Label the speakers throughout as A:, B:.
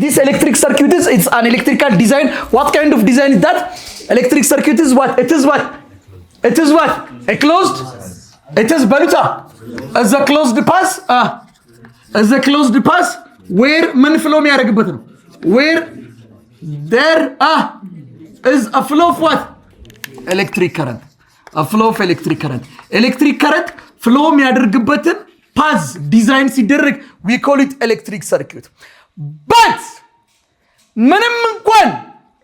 A: this electric circuit is, it's an electrical design. What kind of design is that? Electric circuit is what? It is what? It is what? A closed? It is baluta. As a closed pass? As a closed pass? Where man flow me aragbatno? Where there is a flow of what? Electric current. A flow of electric current. Electric current flow me adargbaten pass design siderek, we call it electric circuit. But ምንም እንኳን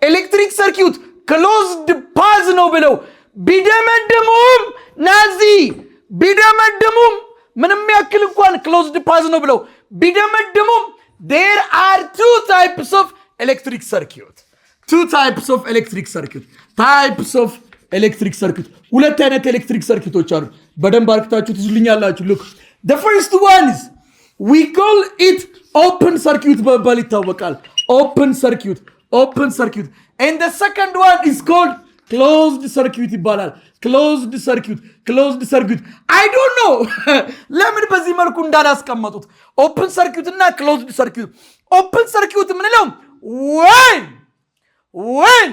A: ኤሌክትሪክ ሰርኪዩት ክሎዝድ ፓዝ ነው ብለው ቢደመድሙም ናዚ ቢደመድሙም ምንም ያክል እንኳን ክሎዝድ ፓዝ ነው ብለው ቢደመድሙም there are two types of electric circuit. Two types of electric circuit. Types of electric circuit. ሁለት አይነት ኤሌክትሪክ ሰርኪቶች አሉ። በደንብ አርክታችሁ ትዝልኛላችሁ። look, the first one is we call it open circuit በመባል ይታወቃል። open circuit. And the second one is called closed circuit ይባላል። closed circuit. I don't know ለምን በዚህ መልኩ እንዳላስቀመጡት open circuit እና closed circuit። open circuit ምንለው when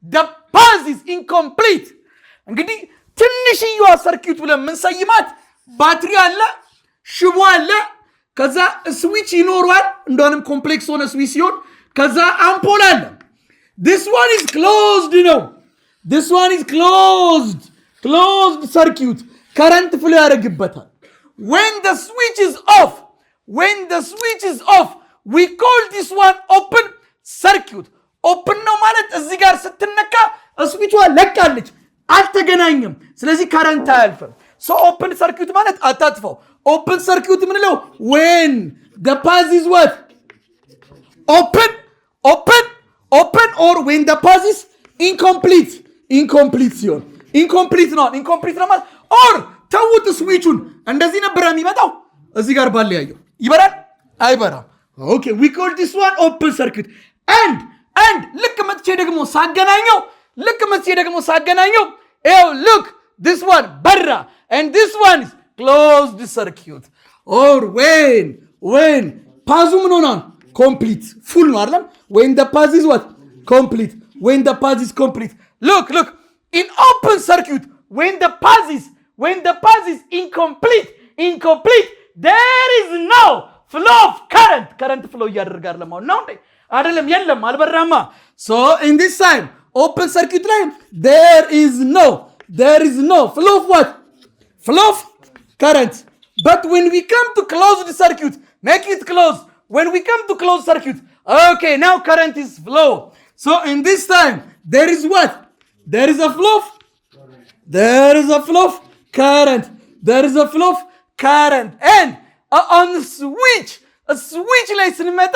A: the path is incomplete እንግዲህ ትንሽዬዋ ሰርኪዩት ብለን ምንሰይማት ባትሪ አለ፣ ሽቦ አለ፣ ከዛ ስዊች ይኖራል። እንደውም ኮምፕሌክስ ሆነ ስዊች ሲሆን ከዛ አምፖል አለ። this one is closed ነው። this one is closed circuit current flow ያደርግበታል። when the switch is off we call this one open circuit. open ነው ማለት እዚህ ጋር ስትነካ ስዊቿ ለቃለች፣ አልተገናኘም፣ ስለዚህ current አያልፍም። so open circuit ማለት አታጥፈው። open circuit ምንለው when the path is what? open or when the path is incomplete ሲሆን incomplete ነው ማለት or ተውት ስዊቹን እንደዚህ ነበር የሚመጣው እዚህ ጋር ባለ ያየው ይበራል አይበራም። okay, we call this one open circuit. and ልክ መጥቼ ደግሞ ሳገናኘው look, this one በራ and this one is closed circuit. or when path ምን ሆኗል? complete full ነው አይደል? when the path is what? complete. when the path is complete, look in open circuit when the path is incomplete there is no flow of current flow ያደርጋል ለማው ነው እንዴ? አይደለም የለም አልበራማ። so in this time open circuit ላይ there is no flow of what? flow of current. but when we come to closed circuit, make it close. when we come to closed circuit, okay, now current is flow. so in this time there is what? there is a flow of current. and on switch ላይ ስንመጣ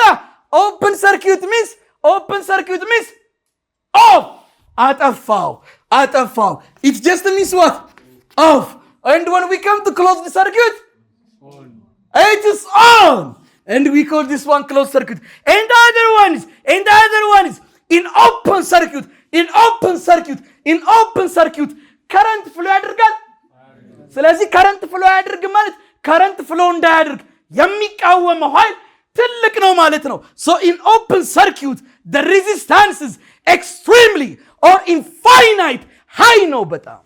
A: open circuit means off. አጠፋው it just means what? off. and when we come to closed circuit, it is on, and we call this one closed circuit. and the other one is in open circuit current flow ያደርጋል። ስለዚህ current flow ያደርግ ማለት current flow እንዳያደርግ የሚቃወመው ኃይል ትልቅ ነው ማለት ነው። so in open circuit the resistance is extremely or infinite high ነው። በጣም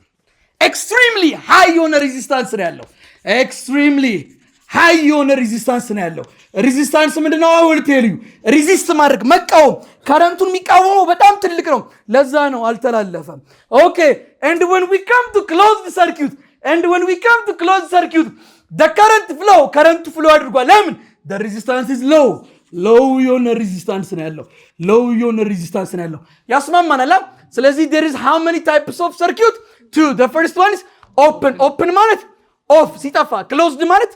A: extremely high የሆነ resistance ነው ያለው። extremely high የሆነ resistance ነው ያለው። resistance ምንድነው? I will tell you. resist ማድረግ መቃወም፣ ከረንቱን የሚቃወመው በጣም ትልቅ ነው። ለዛ ነው አልተላለፈም። okay, and when we come to closed circuit the current flow አድርጓል። ለምን? the resistance is low የሆነ resistance ነው ያለው። ያስማማናል። ስለዚህ there is how many types of circuit? two. the first one is open ማለት off ሲጠፋ፣ closed ማለት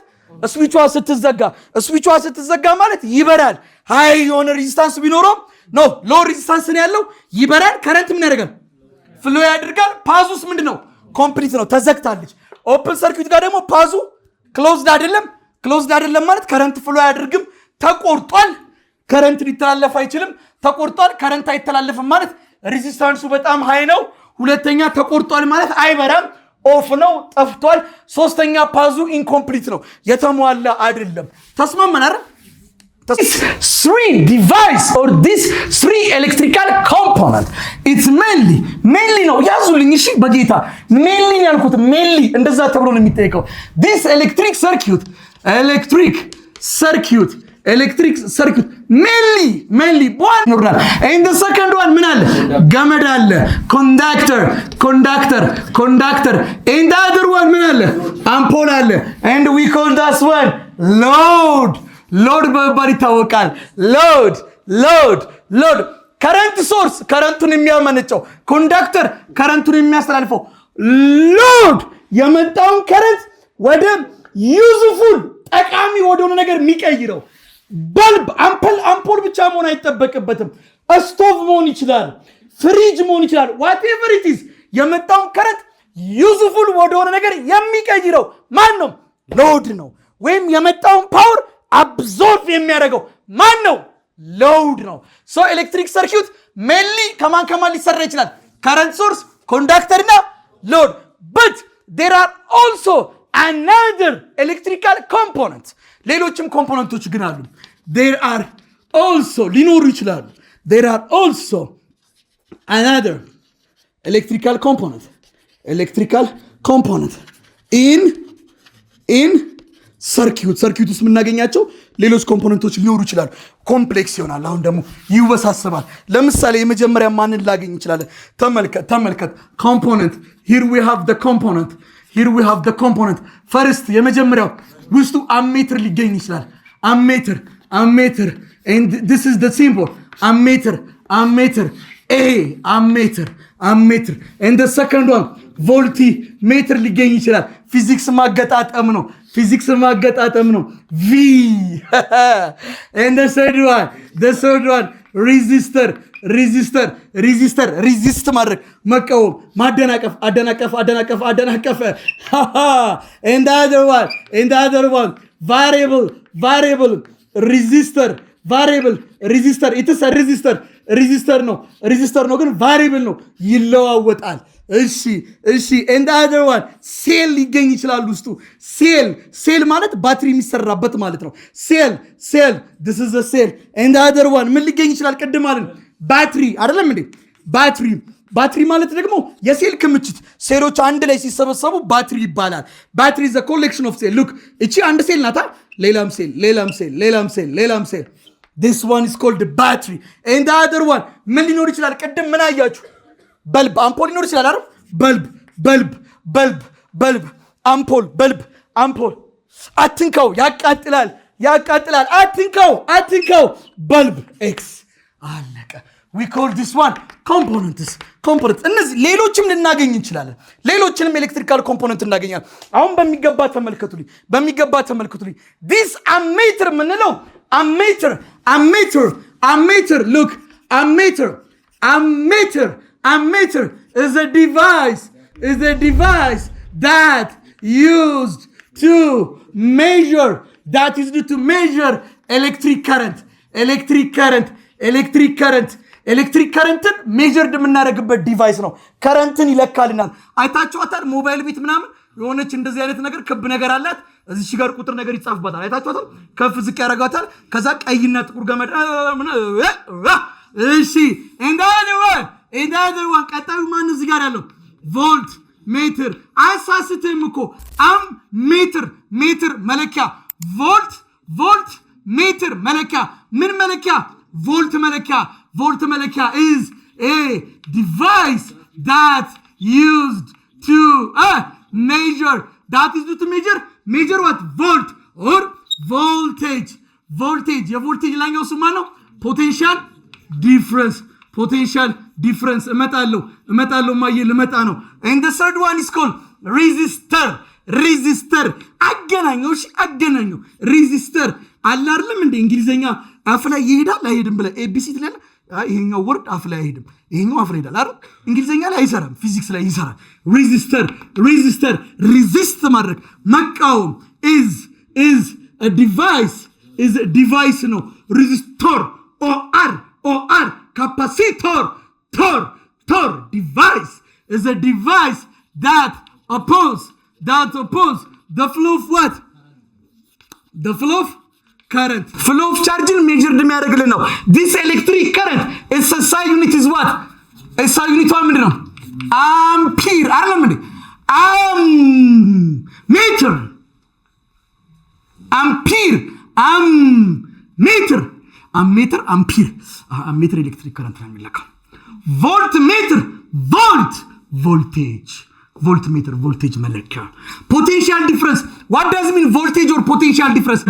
A: ስዊቿ ስትዘጋ ማለት ይበራል። ሃይ የሆነ ሬዚስታንስ ቢኖረው ነው ሎ ሬዚስታንስ ነው ያለው፣ ይበራል። ከረንት ምን ያደርጋል? ፍሎ ያደርጋል። ፓዙስ ምንድነው? ኮምፕሊት ነው፣ ተዘግታለች። ኦፕን ሰርኪዩት ጋር ደግሞ ፓዙ ክሎዝድ አይደለም ማለት ከረንት ፍሎ አያደርግም፣ ተቆርጧል። ከረንት ሊተላለፍ አይችልም፣ ተቆርጧል። ከረንት አይተላለፍም ማለት ሬዚስታንሱ በጣም ሃይ ነው። ሁለተኛ ተቆርጧል ማለት አይበራም፣ ኦፍ ነው፣ ጠፍቷል። ሶስተኛ ፓዙ ኢንኮምፕሊት ነው፣ የተሟላ አይደለም። ተስማማን አይደል? This three device or this three electrical component, it's mainly ነው ያዙልኝ እሺ በጌታ mainly ያልኩት mainly እንደዛ ተብሎ ነው የሚጠይቀው this electric circuit mainly one ይኖራል and the second one ምን አለ ገመድ አለ conductor and the other one ምን አለ አምፖል አለ and we call that one load በመባል ይታወቃል load current source ከረንቱን የሚያመነጨው ኮንዳክተር ከረንቱን የሚያስተላልፈው load የመጣውን ከረንት ወደ ዩዝፉል ጠቃሚ ወደሆነ ነገር የሚቀይረው በልብ አምፖል ብቻ መሆን አይጠበቅበትም ስቶቭ መሆን ይችላል ፍሪጅ መሆን ይችላል whatever it is የመጣውን ከረንት ዩዝፉል ወደሆነ ነገር የሚቀይረው ማን ነው ሎድ ነው ወይም የመጣውን ፓወር አብዞርብ የሚያደርገው ማን ነው load ነው so electric circuit mainly ከማን ሊሰራ ይችላል current source conductor እና load but there are also another electrical component ሌሎችም ኮምፖነንቶች ግን አሉ there are also ሊኖሩ ይችላሉ there are also another electrical component in circuit ውስጥ የምናገኛቸው ሌሎች ኮምፖነንቶች ሊኖሩ ይችላሉ ኮምፕሌክስ ይሆናል አሁን ደግሞ ይወሳሰባል ለምሳሌ የመጀመሪያ ማንን ላገኝ ይችላል ተመልከት component here we have the component first የመጀመሪያው ውስጡ አሜትር ሊገኝ ይችላል አሜትር and this is the symbol ammeter ammeter and the second one voltmeter ሊገኝ ይችላል ፊዚክስ ማገጣጠም ነው v and the third one resistor resist ማድረግ መቃወም ማደናቀፍ አደናቀፈ and the other one variable resistor it is a resistor ነው ግን variable ነው ይለዋወጣል እሺ and the other one ሴል ሊገኝ ይችላል ውስጡ ሴል ማለት ባትሪ የሚሰራበት ማለት ነው ሴል this is a cell and the other one ምን ሊገኝ ይችላል ቅድም ማለት ባትሪ አይደለም እንዴ ባትሪ ማለት ደግሞ የሴል ክምችት ሴሎች አንድ ላይ ሲሰበሰቡ ባትሪ ይባላል ባትሪ is a collection of cell look እቺ አንድ ሴል ናታ ሌላም ሴል this one is called the battery and the other one ምን ሊኖር ይችላል ቅድም ምን አያችሁ በልብ አምፖል ሊኖር ይችላል አይደል በልብ አምፖል አትንካው ያቃጥላል አትንካው በልብ ኤክስ አለቀ we call this one components እነዚህ ሌሎችም ልናገኝ እንችላለን ሌሎችንም ኤሌክትሪካል ኮምፖነንት እናገኛለን አሁን በሚገባ ተመልከቱልኝ this ammeter ምንለው ammeter look ammeter is a device that used to measure electric current measured የምናደርግበት ዲቫይስ ነው ከረንትን ይለካልናል አይታችኋታል ሞባይል ቤት ምናምን የሆነች እንደዚህ አይነት ነገር ክብ ነገር አላት እዚህ ጋር ቁጥር ነገር ይጻፍባታል አይታችኋታል ከፍ ዝቅ ያደርጋታል ከዛ ቀይና ጥቁር ገመድ እሺ and the other one ቀጣዩ ማን እዚህ ጋር ያለው ቮልት ሜትር አሳስተም እኮ ሜትር መለኪያ ቮልት ሜትር መለኪያ ምን መለኪያ ቮልት መለኪያ is a device that used to measure what volt or voltage የቮልቴጅ ላኛው ስም ነው ፖቴንሻል ዲፍረንስ እመጣለሁ ማየ ልመጣ ነው and the third one is called resistor አገናኘው resistor አለ አይደለም እንደ እንግሊዘኛ አፍ ላይ ይሄዳል አይሄድም ብለ ኤቢሲ ትላለህ ይሄኛው ወርድ አፍ ላይ አይሄድም ይሄኛው አፍ ላይ ይሄዳል አይደል እንግሊዘኛ ላይ አይሰራም ፊዚክስ ላይ ይሰራል resistor resist ማድረግ መቃወም is a device ነው resistor or capacitor device is a device that oppose the flow of what? The flow of current. Flow of charge measured የሚያደርግልን ነው። This electric current its SI unit is what? SI unit ምንድን ነው? Ampere አይደለም እንዴ? Meter. Ampere. Meter. Ammeter, ampere. Ammeter electric current ነው የሚለካው። Voltmeter, volt, voltage. Voltmeter, voltage መለኪያ። Potential difference. What does it mean voltage or potential difference?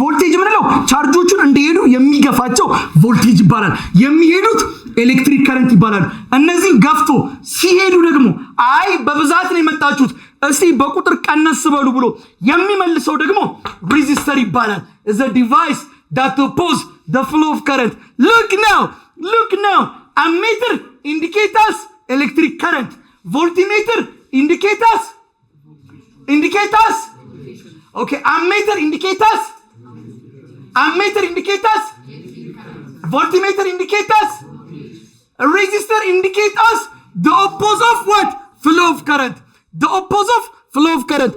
A: voltage ምንለው ቻርጆቹን እንደሄዱ የሚገፋቸው ቮልቴጅ ይባላል። የሚሄዱት ኤሌክትሪክ ከረንት ይባላል። እነዚህ ገፍቶ ሲሄዱ ደግሞ አይ በብዛት ነው የመጣችሁት እስቲ በቁጥር ቀነስ በሉ ብሎ የሚመልሰው ደግሞ ሬዚስተር ይባላል። is a device that opposes the flow of current. Look now. Ammeter indicates us electric current. Voltmeter indicates us. Okay, ammeter indicates us. Voltmeter indicates us. A resistor indicates us the opposite of what? Flow of current. The opposite of flow of current.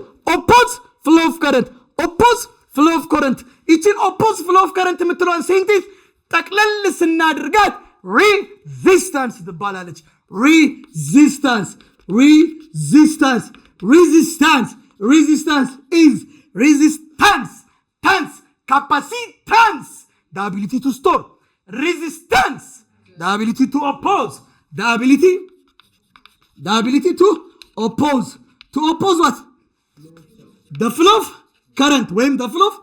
A: Oppose flow of current. Each oppose flow of current የምትለዋን ሴንቴንስ ጠቅለል ስናደርጋት resistance ትባላለች። Resistance is resistance. Capacitance, the ability to store. Resistance, the ability to oppose. The ability to oppose. To oppose what? The flow of current. When the flow of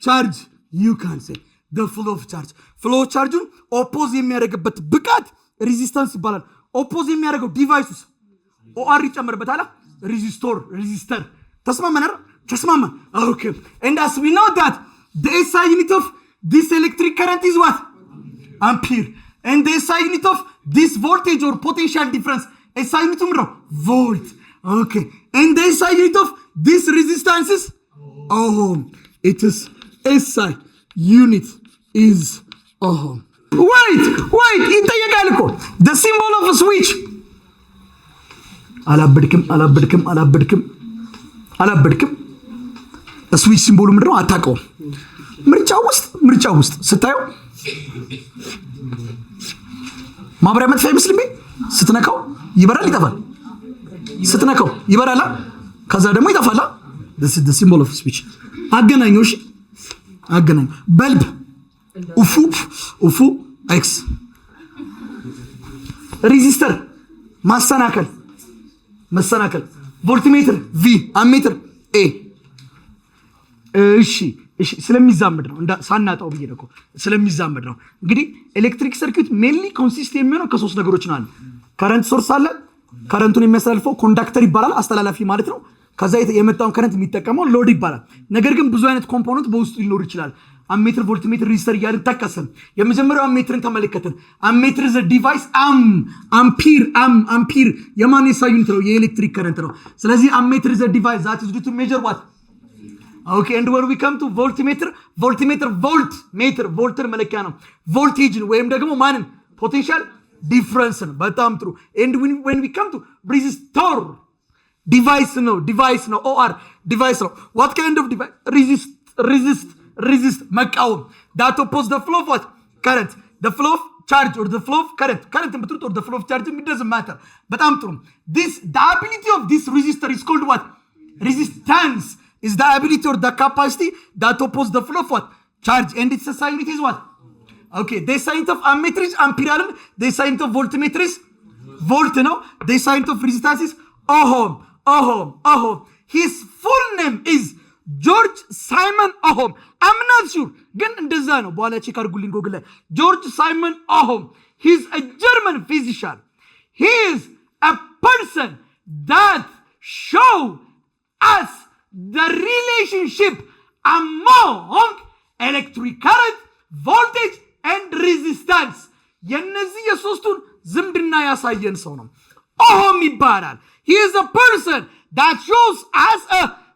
A: charge, you can say the flow of charge. Flow of charge oppose የሚያደርግበት ብቃት resistance ይባላል። oppose የሚያደርገው ዲቫይስስ OR ይጨምርበታል። resistor. ተስማማን? Okay. And as we know that the SI unit of this electric current is what? Ampere. And the SI unit of this voltage or potential difference, SI unit is volt. Okay. And the SI unit of this resistance is ohm. It is SI unit is ohm. Wait. ይጠየቃል እኮ the symbol of a switch. አላበድክም ስዊች ሲምቦሉ ምንድነው? አታውቀውም። ምርጫው ውስጥ ስታየው ማብሪያ መጥፋ አይመስልም? ስትነካው ይበራል፣ ይጠፋል። ስትነካው ይበራል፣ ከዛ ደግሞ ይጠፋል። this is the symbol of switch። አገናኘው በልብ ኡፉ ኤክስ ሬዚስተር መሰናከል ቮልትሜትር ቪ አሜትር ኤ። እሺ ስለሚዛመድ ነው ሳናጣው ብዬ ነው ስለሚዛመድ ነው። እንግዲህ ኤሌክትሪክ ሰርኪት ሜንሊ ኮንሲስት የሚሆነው ከሶስት ነገሮች ነው። ከረንት ሶርስ አለ። ከረንቱን የሚያስተላልፈው ኮንዳክተር ይባላል፣ አስተላላፊ ማለት ነው። ከዛ የመጣውን ከረንት የሚጠቀመው ሎድ ይባላል። ነገር ግን ብዙ አይነት ኮምፖነንት በውስጡ ሊኖር ይችላል። አሜትር፣ ቮልትሜትር፣ ሬዚስተር እያልን ተከሰን። የመጀመሪያው አሜትርን ተመለከትን። አሜትር ዘ ዲቫይስ አምፒር የማን SI ዩኒት ነው? የኤሌክትሪክ ከረንት ነው። ስለዚህ አሜትር ዘ ዲቫይስ that is used to measure what? Okay, and when we come to voltmeter ቮልት መለኪያ ነው። ቮልቴጅ ወይም ደግሞ ማንን? ፖቴንሻል ዲፍረንስን። በጣም ጥሩ። and when we come to resistor ዲቫይስ ነው OR ዲቫይስ ነው። what kind of device? resist መቃወም that oppose the flow of what? current. The flow of charge or the flow of current or the flow of charge, it doesn't matter. በጣም ጥሩ። the ability of this resistor is called what? Resistance is the ability or the capacity that oppose the flow of what? Charge. And its SI unit is what? Okay, the SI unit of ammeter is ampere. The SI unit of voltmeter is volt. The SI unit of resistance is ohm. His full name is George Simon Ohm. I'm not sure. ግን እንደዛ ነው። በኋላ ቼክ አድርጉልኝ ጎግል ላይ ጆርጅ ሳይመን ኦሆም። He's a German physician. He is a person that show us the relationship among electric current, voltage and resistance. የነዚህ የሶስቱን ዝምድና ያሳየን ሰው ነው። ኦሆም ይባላል። He is a person that shows us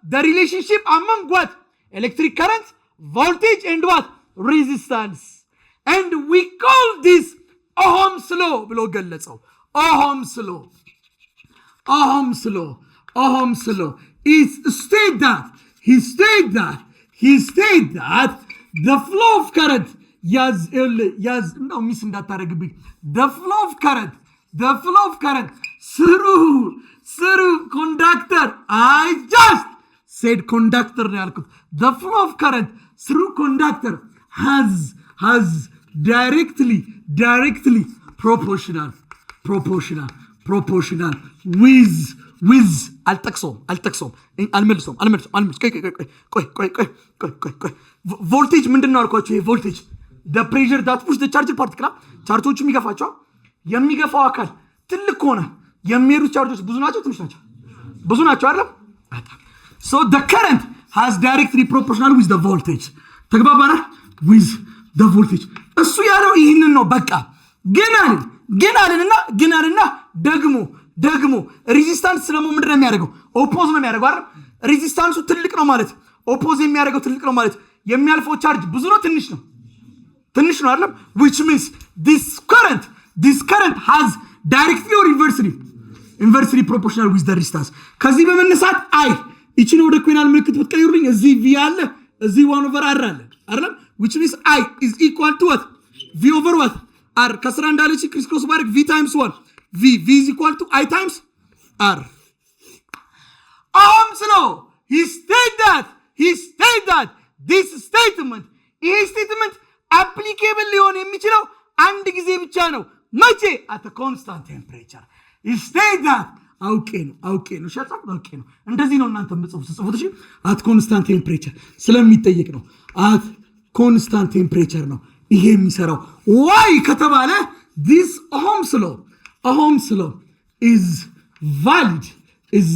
A: the relationship among what? Electric current, voltage and what? Resistance. And we call this Ohm's law ብሎ ገለጸው። Ohm's law is he state that the flow of current yaz no miss እንዳታረግብኝ the flow of current through conductor. I just said conductor ነው ያልኩት. The flow of current through conductor has directly proportional with አልመልሰውም ቆይ ቮልቴጅ ምንድነው አልኳችሁ? ይሄ ቮልቴጅ the pressure that push the charge particle ቻርጆቹ የሚገፋው አካል ትልቅ ሆነ የሚሄዱት ቻርጆች ብዙ ናቸው ትንሽ ናቸው? ብዙ ናቸው አይደል? so the current has directly proportional with the voltage. ተግባባና with the voltage እሱ ያለው ይሄንን ነው። በቃ ግን አለና ደግሞ ሬዚስታንስ ደግሞ ምንድነው የሚያደርገው? ኦፖዝ ነው የሚያደርገው አይደል? ሬዚስታንሱ ትልቅ ነው ማለት ኦፖዝ የሚያደርገው ትልቅ ነው ማለት የሚያልፈው ቻርጅ ብዙ ነው ትንሽ ነው አይደል? which means this current has directly or inversely proportional with the resistance. ከዚህ በመነሳት አይ እቺን ወደ ኮይናል ምልክት ብትቀይሩልኝ እዚህ v አለ እዚህ 1 over r አለ አይደል? which means I is equal to what? v over what? r ከስራ እንዳለች ክሪስ ክሮስ ባርክ v times 1 v is equal to I times r. Ohm's law, he stated that this statement applicable ሊሆን የሚችለው አንድ ጊዜ ብቻ ነው። መቼ? at a constant temperature. he stated that አውቄ ነው ሸጣው አውቄ ነው። እንደዚህ ነው እናንተ ጽፉት እሺ። at constant temperature ስለሚጠየቅ ነው። at constant temperature ነው ይሄ የሚሰራው። why ከተባለ this Ohm's law is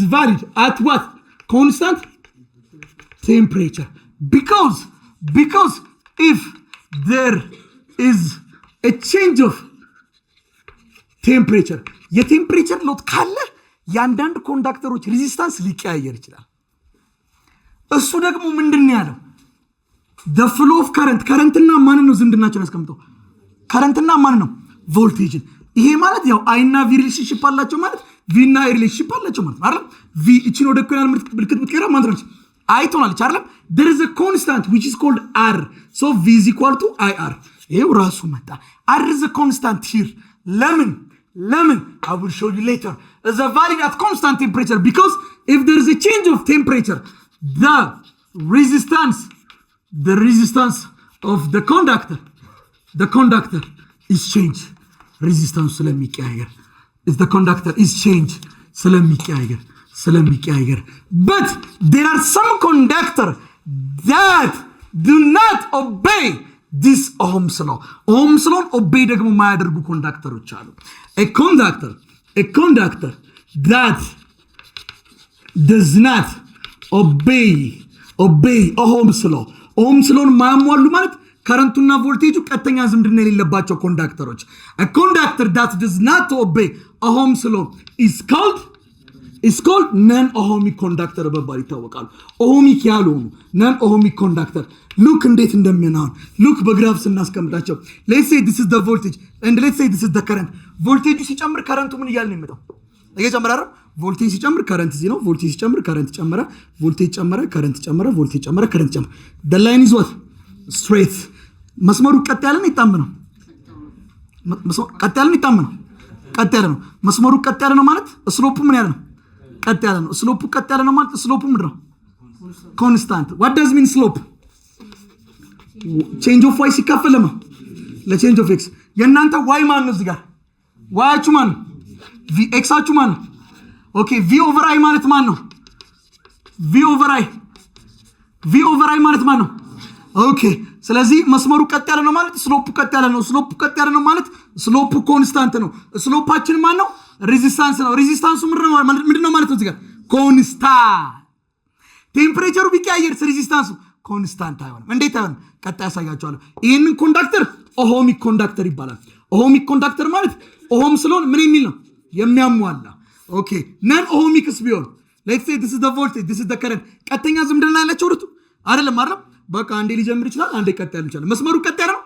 A: valid at what? Constant temperature. Because if there is a change of temperature, የቴምፕሬቸር ሎት ካለ ያንዳንድ ኮንዳክተሮች ሬዚስታንስ ሊቀያየር ይችላል። እሱ ደግሞ ምንድነው ያለው? the flow of currentና ማን ነው ዝምድናቸውን ያስቀምጠው? currentና ማን ነው? ቮልቴጅን። ይሄ ማለት ያው I እና V ሪሌሽንሺፕ አላቸው ማለት V እና I ሪሌሽንሺፕ አላቸው ማለት አይደል? V እቺን ወደ ኮይናል ምልክት ብትቀራ ማለት ነው I ትሆናለች አይደል? there is a constant which is called R, so V is equal to IR. ይሄው ራሱ መጣ። R is a constant here. ለምን I will show you later. Is a valid at constant temperature because if there is a change of temperature, the resistance of the conductor is changed. Resistance ስለሚቀያየር is the conductor is changed ስለሚቀያየር. But there are some conductor that do not obey this Ohm's law. Ohm's law obey ደግሞ ማያደርጉ ኮንዳክተሮች አሉ። A conductor that does not obey Ohm's law ማያሟሉ ማለት ከረንቱና ቮልቴጁ ቀጥተኛ ዝምድና የሌለባቸው ኮንዳክተሮች። A conductor that does not obey Ohm's law is called non-ohmic conductor በመባል ይታወቃሉ። ኦህሚክ ያልሆኑ non-ohmic conductor look እንዴት እንደሚሆን look በግራፍ ስናስቀምጣቸው let's say this is the voltage and let's say this is the current. ቮልቴጁ ሲጨምር ከረንቱ ምን ይያል ነው የሚመጣው? እየጨመረ አይደል? ቮልቴጅ ሲጨምር ከረንት እዚህ ነው። ቮልቴጅ ሲጨምር ከረንት ጨመረ፣ ቮልቴጅ ጨመረ፣ ከረንት ጨመረ፣ ቮልቴጅ ጨመረ፣ ከረንት ጨመረ። the line is what? straight. መስመሩ ቀጥ ያለ ነው ይጣመነው? ቀጥ ያለ ነው ይጣመነው? ቀጥ ያለ ነው። መስመሩ ቀጥ ያለ ነው ማለት ስሎፑ ምን ያለ ነው? ቀጥ ያለ ነው። ስሎፑ ቀጥ ያለ ነው ማለት ስሎፑ ምንድን ነው? ኮንስታንት። what does mean slope? change of y ሲካፈል ለchange of x። የእናንተ y ማን ነው? እዚህ ጋር y አችሁ ማን ነው? v x አችሁ ማን ነው? ኦኬ v over i ማለት ማን ነው? v over i ማለት ማን ነው? ኦኬ ስለዚህ መስመሩ ቀጥ ያለ ነው ማለት ስሎፑ ቀጥ ያለ ነው። ስሎፑ ቀጥ ያለ ነው ማለት ስሎፑ ኮንስታንት ነው። ስሎፓችን ማን ነው? ሬዚስታንስ ነው። ሬዚስታንሱ ምንድነው ማለት ነው? እዚህ ጋር ኮንስታንት። ቴምፕሬቸሩ ቢቀያየርስ ሬዚስታንሱ ኮንስታንት አይሆንም። እንዴት አይሆንም? ቀጣይ ያሳያቸዋለሁ። ይሄንን ኮንዳክተር ኦሆሚክ ኮንዳክተር ይባላል። ኦሆሚክ ኮንዳክተር ማለት ኦሆም ስለሆነ ምን የሚል ነው? የሚያሟላ። ኦኬ ነን ኦሆሚክስ ቢሆን let's say this is the voltage, this is the current ቀጥተኛ ዝምድና ያላቸው ሁለቱ አይደለም። በቃ አንዴ ሊጀምር ይችላል፣ አንዴ ቀጥ ያለ ይችላል። መስመሩ ቀጥ ያለ ነው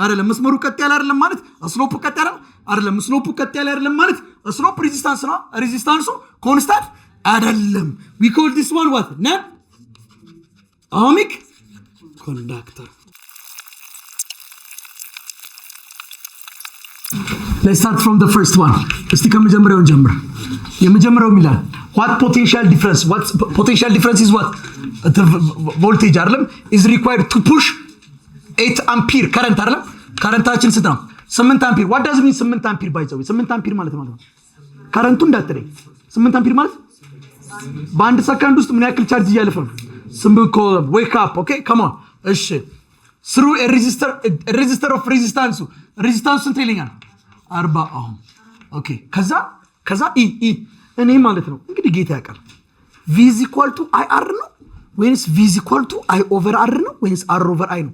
A: አይደለም። መስመሩ ቀጥ ያለ አይደለም ማለት ስሎፑ ቀጥ ያለ ነው አይደለም። ስሎፑ ቀጥ ያለ አይደለም ማለት ስሎፕ ሬዚስታንስ ነው። ሬዚስታንሱ ኮንስታንት አይደለም። we call this one what? non ohmic conductor. let's start from the first one. እስቲ ከመጀመሪያው እንጀምር። የመጀመሪያው ሚላል what potential difference is what the voltage አይደለም is required to push 8 ampere current አይደለም ከረንታችን ስንት ነው 8 ampere what does it mean 8 ampere by the way 8 ampere ማለት ነው ከረንቱ እንዳትለኝ 8 ampere ማለት በአንድ ሰከንድ ውስጥ ምን ያክል ቻርጅ እያለፈ ነው simple column wake up okay come on እሺ through a resistor of resistance ስንት ይለኛል 40 ohm okay ከዛ e እኔ ማለት ነው እንግዲህ ጌታ ያውቃል v is equal to ir ነው ወይስ v is equal to i over r ነው ወይስ r over i ነው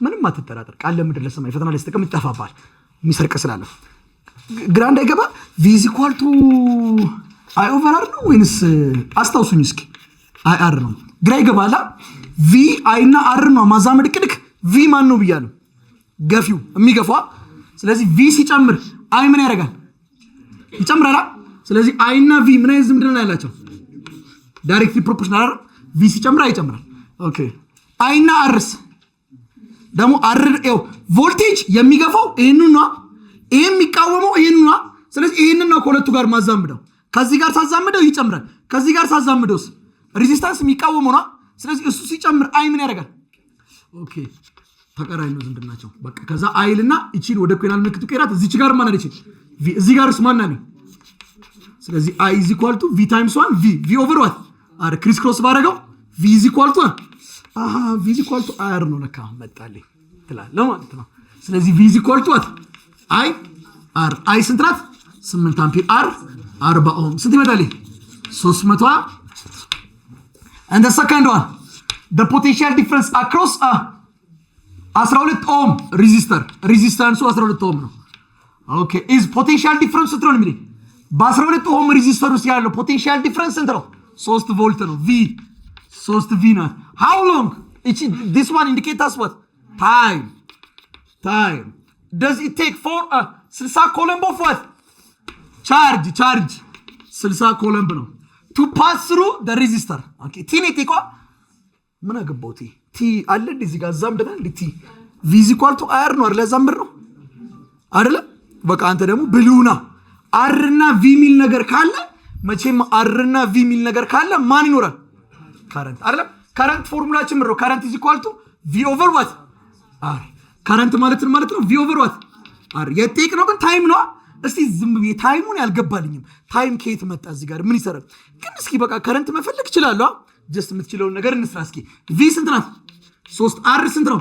A: ምንም አትጠራጠር ቃል ለምድር ለሰማይ ፈተና ላይ ስተቀም ይጣፋባል የሚሰርቀ ስላለ ግራ እንዳይገባ v is equal to i over r ነው ወይስ አስታውሱኝ እስኪ i r ነው ግራ ይገባላ v i እና r ነው ማዛመድ ቅድክ v ማን ነው ብያለሁ ገፊው የሚገፋው ስለዚህ v ሲጨምር i ምን ያደርጋል ይጨምራል ስለዚህ i እና v ምን አይነት ዝምድና ያላቸው ዳይሬክትሊ ፕሮፖርሽናል አይደል v ሲጨምር i ይጨምራል ኦኬ i እና r ደግሞ r ነው ቮልቴጅ የሚገፋው ይሄንን ነው ይሄ የሚቃወመው ይሄንን ነው ስለዚህ ይሄንን ነው ከሁለቱ ጋር ማዛምደው ከዚህ ጋር ሳዛምደው ይጨምራል ከዚህ ጋር ሳዛምደውስ ሬዚስታንስ የሚቃወመው ነው ስለዚህ እሱ ሲጨምር i ምን ያደርጋል ኦኬ ተቀራራይ ነው ዝምድናቸው በቃ ከዛ አይል እና እቺን ወደ ኮናል ምልክቱ ቀራት እዚች ጋር ማን አለች v እዚህ ጋርስ ማን ነው ስለዚህ i is equal to v times 1 v over what r ክሪስ ክሮስ ባረጋው v is equal to v is equal to r ነው ለካ መጣልኝ ትላለህ ማለት ነው ስለዚህ v is equal to what i r ስንት ናት 8 አምፒር r 40 ኦhm ስንት ይመጣልኝ 300 and the second one the potential difference across 12 ohm resistance 12 ohm ነው ኦኬ is potential difference ስንት ነው የሚለኝ በ12 ohm resistor ውስጥ ያለው potential difference ስንት ነው 3 volt ነው v 3 v ናት how long this one indicates us what time does it take for 60 coulomb of what charge 60 coulomb ነው to pass through the resistor okay t ኔት እኮ ምን አገባው t አለ እዚህ ጋር ዛምደና ቲ v is equal to r ነው አይደል ዛምር ነው አይደል በቃ አንተ ደግሞ ብሉና r እና v ሚል ነገር ካለ መቼም r እና v ሚል ነገር ካለ ማን ይኖራል current አይደል current ፎርሙላችን ምንድነው current is equal to v over what r current ማለት ነው v over what r የቴክ ነው ግን ታይም ነው እስቲ ዝም ብዬ ታይሙን ያልገባልኝም ታይም ከየት መጣ እዚህ ጋር ምን ይሰራል ግን እስኪ በቃ current መፈለግ ይችላልው ጀስት የምትችለው ነገር እንስራ እስኪ v ስንት ናት 3 r ስንት ነው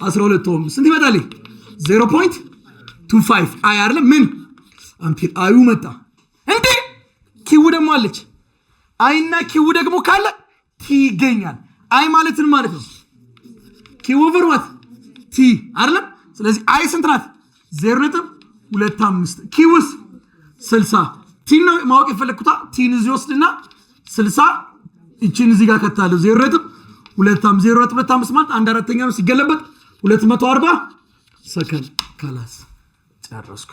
A: 12 ኦhm ስንት ይመጣል 0.25 i አይደል ምን አምፒር አዩ መጣ እንዴ ኪው ደግሞ አለች አይ እና ኪው ደግሞ ካለ ቲ ይገኛል አይ ማለት ነው ኪው ኦቨር ዋት ቲ አይደል ስለዚህ አይ ስንት ናት 0.25 ኪውስ 60 ቲ ነው ማወቅ የፈለኩታ ቲን እዚህ ወስድና 60 እቺን እዚህ ጋር ከታለው 0.25 ማለት አንድ አራተኛ ነው ሲገለበጥ 240 ሰከንድ ካላስ ጨረስኩ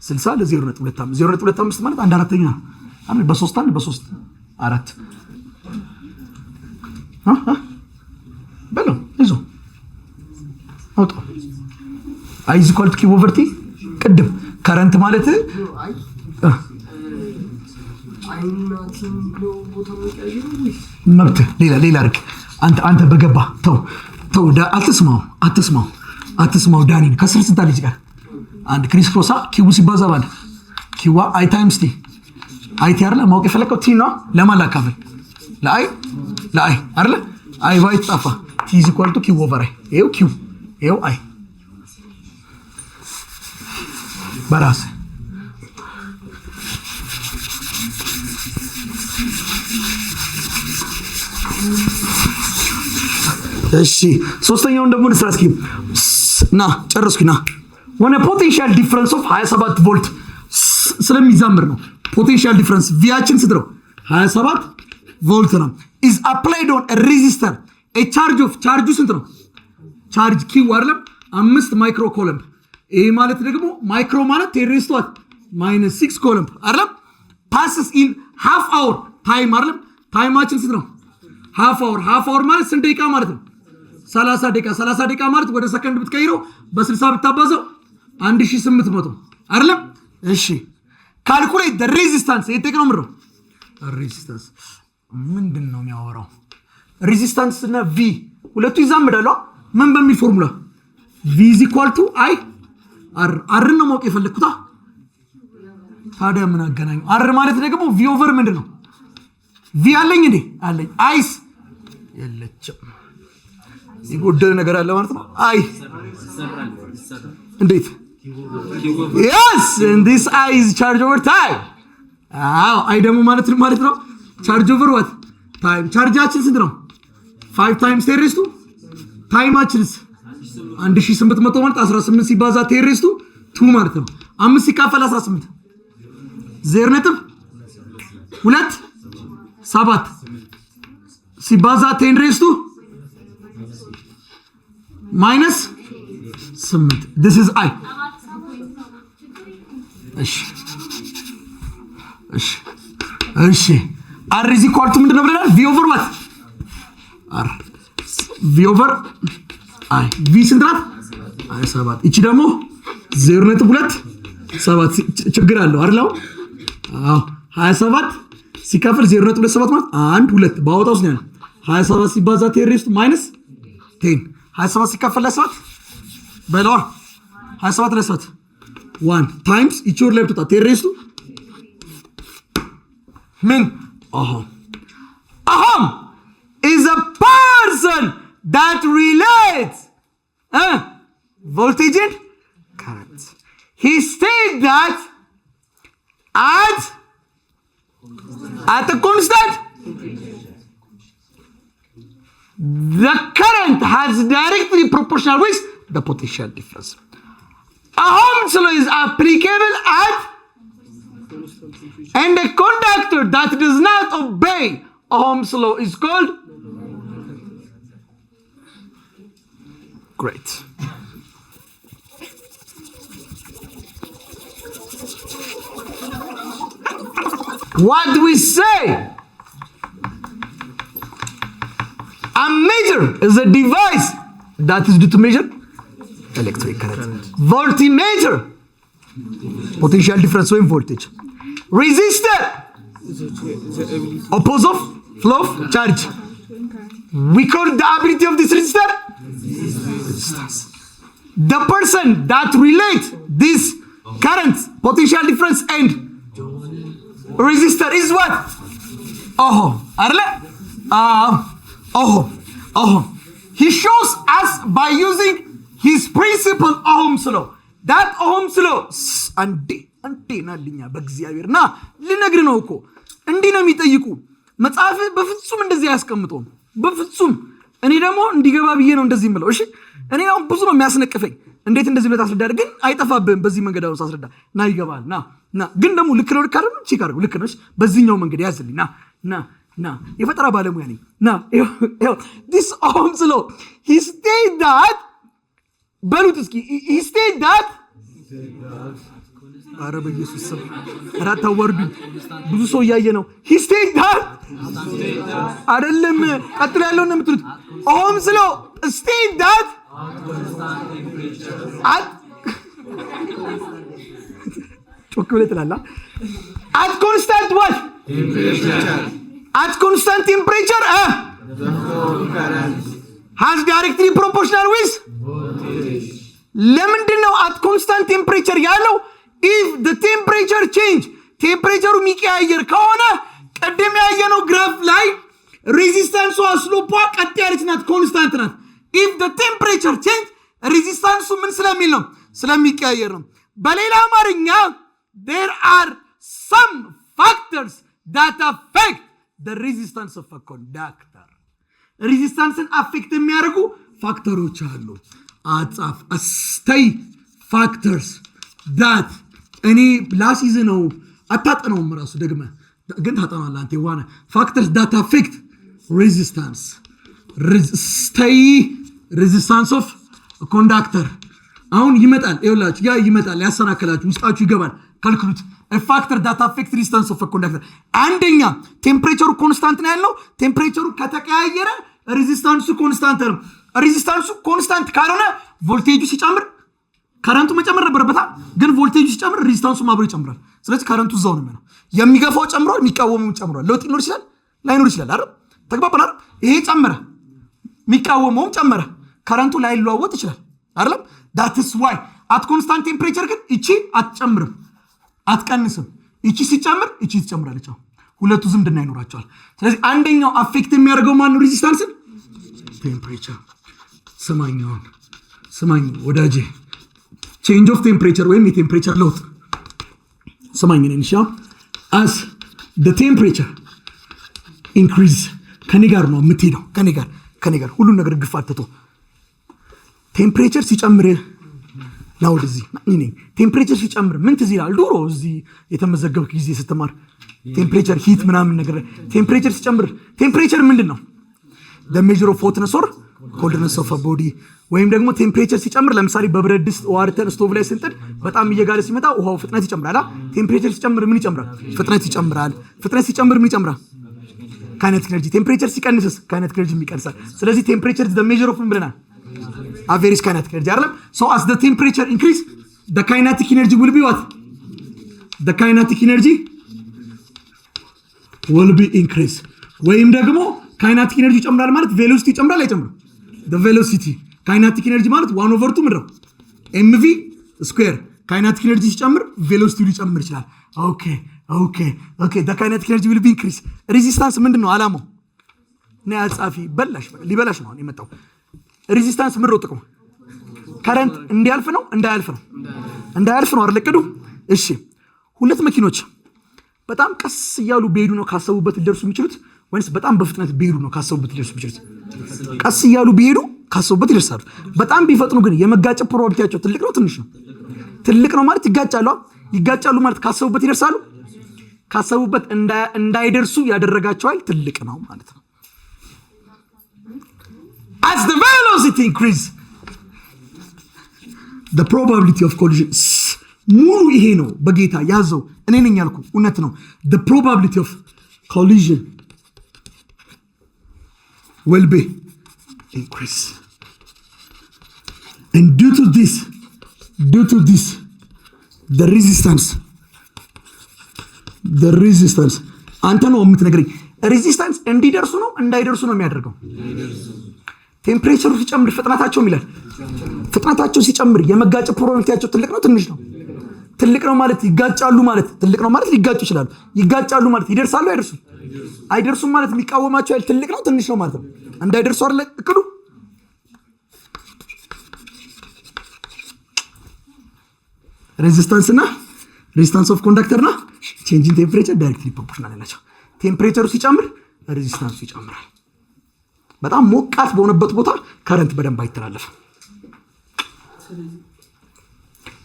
A: 60 ለ0.25 ማለት አንድ አራተኛ አሁን በ3 4 በለው እዞ አውጣ i is equal to q over t ቅድም ከረንት ማለት መብት ሌላ አርክ አንተ በገባ ተው አትስማው ዳኒን ከስር ስንት ልጅ ጋር አንድ ክሪስ ክሮሳ ኪው ሲባዛ ባለ ኪዋ አይ ታይምስ ቲ አይ ቲ አይደለ ማውቅ የፈለከው ቲ ነው ለማላካፈል ለአይ አይደለ አይ ባይ ጣፋ ቲ is equal to q over i ይሄው አይ በራስ እሺ ሶስተኛውን ደግሞ እንስራ እስኪ ና ጨረስኩና when a potential difference of 27 volt ስለሚዛምር ነው potential difference ቪያችን ስድረው 27 volt ነው is applied on a resistor a charge ስንት ነው charge q አይደለም 5 ማይክሮ ኮሎምብ ይሄ ማለት ደግሞ ማይክሮ ማለት 10 to -6 ኮሎምብ አይደለም passes in half hour time አይደለም ታይማችን ስንት ነው half hour ማለት ስንት ደቂቃ ማለት ነው 30 ደቂቃ ማለት ወደ ሰከንድ ብትቀይረው በ60 ብታባዛው 1800 አይደለም? እሺ ካልኩሌት the resistance የጠቅነው ምንድነው? resistance ምንድነው የሚያወራው? resistance እና v ሁለቱ ይዛመዳሉ። ምን በሚል ፎርሙላ? v = I r ነው ማወቅ የፈለኩታ። ታዲያ ምን አገናኙ? r ማለት ደግሞ v over ምንድነው? v አለኝ እንዴ? አለኝ። አይስ የለችም። ይጎደል ነገር አለ ማለት ነው። አይ እንዴት? yes and this I is charge over time። አይ ደግሞ ማለት ነው charge over what time። ቻርጃችን ስንት ነው? 5 times 10 raised to ታይማችንስ 1800 ማለት 18 ሲባዛ 10 raised to 2 ማለት ነው። 5 ሲካፈል 18 0.27 ሲባዛ 10 raised to minus 8 this is I። እሺ r is equal to ምንድነው ብለናል? v over what? r v over I v ስንት ናት? 27 እቺ ደግሞ 0.27 ችግር አለው አይደል? አዎ 27 ሲካፈል 0.27 ማለት 1 2 ባወጣው ነው ያለው። 27 ሲባዛ 10 raised to minus 10 27 ሲካፈል ለ7 በለዋ 27 ለ7 1 times each or left to 10 raised to ምን aham is a person that relates voltage and current. He stated that at a constant the current has directly proportional with the potential difference. Ohm's law is applicable at and a conductor that does not obey Ohm's law is called great. What do we say? A meter is a device that is due to measure electric current. Voltmeter, potential difference in voltage. Resistor, opposite of flow of charge. We call the ability of this resistor resistance. The person that relates this current, potential difference and resistor is what? Ohm. Ohm. He shows us by using his principle Ohm's law. That Ohm's law አንቴና ልኛ በእግዚአብሔርና ልነግር ነው እኮ እንዲህ ነው የሚጠይቁ መጽሐፍ በፍጹም እንደዚህ ያስቀምጠው በፍጹም። እኔ ደግሞ እንዲገባ ብዬ ነው እንደዚህ የምለው። እሺ እኔ ነው ብዙ ነው የሚያስነቅፈኝ። እንዴት እንደዚህ ብለህ ታስረዳለህ? ግን አይጠፋብህም። በዚህ መንገድ አውስ አስረዳ ና ይገባል። ና ግን ደግሞ ልክ ነው ልክ አይደለም ቼክ አድርገው። ልክ ነሽ በዚህኛው መንገድ ያዝልኝ። ና የፈጠራ ባለሙያ ነኝ። ይኸው this Ohm's law he stated that በሉት እስኪ he stated that ኧረ በኢየሱስ ስም አራት አወርዱ ብዙ ሰው እያየ ነው። he stated that አይደለም ቀጥሎ ያለው ነው የምትሉት። Ohm's law stated that ጮክ ብለህ ትላለህ። at constant what? temperature. At constant temperature the flow current has directly proportional with voltage. ለምንድን ነው at constant temperature ያለው? if the temperature change ቴምፕሬቸሩ የሚቀያየር ከሆነ ቀደም ያየነው ግራፍ ላይ ሬዚስታንሱ አስሎፓ ቀጥ ያለች ናት፣ ኮንስታንት ናት። if the temperature change ሬዚስታንሱ ምን ስለሚል ነው? ስለሚቀያየር ነው። በሌላ አማርኛ there are some factors that affect the resistance of a conductor. ሬዚስታንስን አፌክት የሚያደርጉ ፋክተሮች አሉ። አጻፍ stay factors that እኔ ላሲዝ ነው አታጠነውም ራሱ ደግመ ግን ታጠናለህ አንተ ዋና factors that affect resistance stay resistance of a conductor አሁን ይመጣል ይኸውላችሁ ያ ይመጣል ያሰናከላችሁ ውስጣችሁ ይገባል ካልኩሉት a factor that affects resistance of a conductor አንደኛ ቴምፕሬቸሩ ኮንስታንት ነው ያለው ቴምፕሬቸሩ ከተቀያየረ ሬዚስታንሱ ኮንስታንት ነው ሬዚስታንሱ ኮንስታንት ካልሆነ ቮልቴጁ ሲጨምር ከረንቱ መጨመር ነበረበታ፣ ግን ቮልቴጁ ሲጨምር ሬዚስታንሱ አብሮ ይጨምራል። ስለዚህ ከረንቱ እዛው ነው የሚሆነው። የሚገፋው ጨምሯል፣ የሚቃወመው ጨምሯል። ለውጥ ሊኖር ይችላል ላይኖር ይችላል አይደል? ተግባባን አይደል? ይሄ ጨመረ፣ የሚቃወመውም ጨመረ፣ ከረንቱ ላይለዋወጥ ይችላል አይደል? ዳትስ ዋይ አት ኮንስታንት ቴምፕሬቸር ግን እቺ አትጨምርም አትቀንስም። እቺ ሲጨምር እቺ ትጨምራለች። ሁለቱ ዝምድና ይኖራቸዋል። ስለዚህ አንደኛው አፌክት የሚያደርገው ማን ነው? ሬዚስታንስን ቴምፕሬቸር። ስማኝ ወዳጄ፣ ቼንጅ ኦፍ ቴምፕሬቸር ወይም የቴምፕሬቸር ለውጥ ስማኝ ነን ሻ አስ the temperature increase ከኔ ጋር ነው የምትሄደው። ከኔ ጋር ሁሉ ነገር ግፋትቶ ቴምፕሬቸር ሲጨምር ነው ወደዚህ ነኝ። ቴምፕሬቸር ሲጨምር ምን ትዝ ይላል? ድሮ እዚህ የተመዘገብክ ጊዜ ስትማር ቴምፕሬቸር ሂት ምናምን ነገር ቴምፕሬቸር ሲጨምር ቴምፕሬቸር ምንድነው? the measure of hotness or coldness of a body ወይም ደግሞ ቴምፕሬቸር ሲጨምር ለምሳሌ በብረት ድስት ዋርተን ስቶቭ ላይ ስንጥድ በጣም እየጋለ ሲመጣ ውሃው ፍጥነት ይጨምራል። ቴምፕሬቸር ሲጨምር ምን ይጨምራል? ፍጥነት ይጨምራል። ፍጥነት ሲጨምር ምን ይጨምራል? ካይኔቲክ ኤነርጂ። ቴምፕሬቸር ሲቀንስስ ካይኔቲክ ኤነርጂ ይቀንሳል። ስለዚህ ቴምፕሬቸር is the measure of ምን ብለናል? average kinetic energy አይደለም? so as the temperature increase the kinetic energy will be what? the kinetic energy will be increase ወይም ደግሞ ካይናቲክ ኤነርጂ ይጨምራል ማለት ቬሎሲቲ ይጨምራል አይጨምርም? the velocity ካይናቲክ ኤነርጂ ማለት 1/2 ምንድነው? mv ስኩዌር። ካይናቲክ ኤነርጂ ሲጨምር ቬሎሲቲ ሊጨምር ይችላል። ኦኬ the kinetic energy will be increase። ሬዚስታንስ ምንድነው ዓላማው? ነው አጻፊ ሊበላሽ ነው የመጣው። ሬዚስታንስ ምንድነው ጥቅሙ? ከረንት እንዲያልፍ ነው እንዳያልፍ ነው አይደል እቅዱ? እሺ ሁለት መኪኖች በጣም ቀስ እያሉ ቢሄዱ ነው ካሰቡበት ሊደርሱ የሚችሉት ወይስ በጣም በፍጥነት ቢሄዱ ነው ካሰቡበት ሊደርሱ የሚችሉት? ቀስ እያሉ ቢሄዱ ካሰቡበት ይደርሳሉ። በጣም ቢፈጥኑ ግን የመጋጨት ፕሮባቢሊቲያቸው ትልቅ ነው ትንሽ ነው? ትልቅ ነው ማለት ይጋጫሉ ማለት ካሰቡበት ይደርሳሉ። ካሰቡበት እንዳይደርሱ ያደረጋቸዋል ትልቅ ነው ማለት ነው። as the velocity increase the probability of collision ሙሉ ይሄ ነው በጌታ ያዘው። እኔ ነኝ ያልኩ እውነት ነው። the probability of collision will be increase and due to this the resistance አንተ ነው የምትነግረኝ። ሬዚስታንስ እንዲደርሱ ነው እንዳይደርሱ ነው የሚያደርገው? ቴምፕሬቸሩ ሲጨምር ፍጥነታቸው ይላል። ፍጥነታቸው ሲጨምር የመጋጨት ፕሮባቢሊቲያቸው ትልቅ ነው ትንሽ ነው? ትልቅ ነው ማለት ይጋጫሉ ማለት ትልቅ ነው ማለት ሊጋጩ ይችላሉ። ይጋጫሉ ማለት ይደርሳሉ አይደርሱም ማለት የሚቃወማቸው ያህል ትልቅ ነው ትንሽ ነው ማለት ነው? እንዳይደርሱ አይደል እቅዱ? ሬዚስታንስ ኦፍ ኮንዳክተር እና ቼንጅ ኢን ቴምፕሬቸር ዳይሬክትሊ ፕሮፖርሽናል ናቸው። ቴምፕሬቸሩ ሲጨምር ሬዚስታንሱ ይጨምራል። በጣም ሞቃት በሆነበት ቦታ ከረንት በደንብ አይተላለፍም።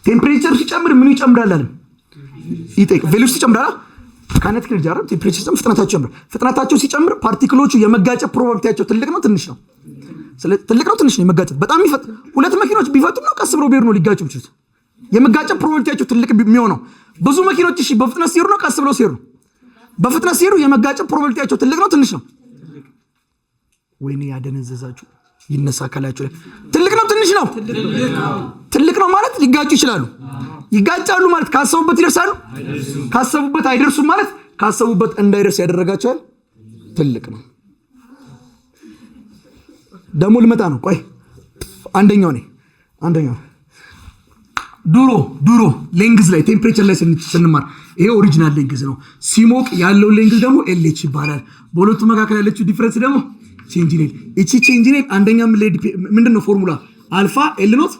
A: ቴምፕሬቸር ሲጨምር ምን ይጨምራል አለ? ቬሎሲቲ ይጨምራል። ካይኔቲክ ኤነርጂ አይደል? ቴምፕሬቸር ሲጨምር ፍጥነታቸው ሲጨምር ፓርቲክሎቹ የመጋጨት ፕሮባቢሊቲያቸው ትልቅ ነው ትንሽ ነው? ትልቅ ነው ትንሽ ነው? የመጋጨት በጣም ሁለት መኪኖች ቢፈጥኑ ነው ቀስ ብለው ቢሄዱ ነው ሊጋጩ የሚችሉት? የመጋጨት ፕሮባቢሊቲያቸው ትልቅ የሚሆነው ብዙ መኪኖች እሺ በፍጥነት ሲሄዱ ነው ቀስ ብለው ሲሄዱ? በፍጥነት ሲሄዱ የመጋጨት ፕሮባቢሊቲያቸው ትልቅ ነው ትንሽ ነው? ወይኔ ያደነዘዛችሁ ይነሳ ካላችሁ ትልቅ ነው ትንሽ ነው? ትልቅ ነው ማለት ሊጋጩ ይችላሉ። ይጋጫሉ ማለት ካሰቡበት ይደርሳሉ። ካሰቡበት አይደርሱም ማለት ካሰቡበት እንዳይደርስ ያደረጋቸዋል ትልቅ ነው። ደግሞ ልመጣ ነው። ቆይ አንደኛው ድሮ ሌንግዝ ላይ ቴምፕሬቸር ላይ ስንማር ይሄ ኦሪጂናል ሌንግዝ ነው። ሲሞቅ ያለው ሌንግዝ ደግሞ ኤልኤች ይባላል። በሁለቱ መካከል ያለችው ዲፈረንስ ደግሞ ቼንጅ ኔል። እቺ ቼንጅ ኔል አንደኛ ምን ላይ ምንድነው ፎርሙላ? አልፋ ኤል ኖት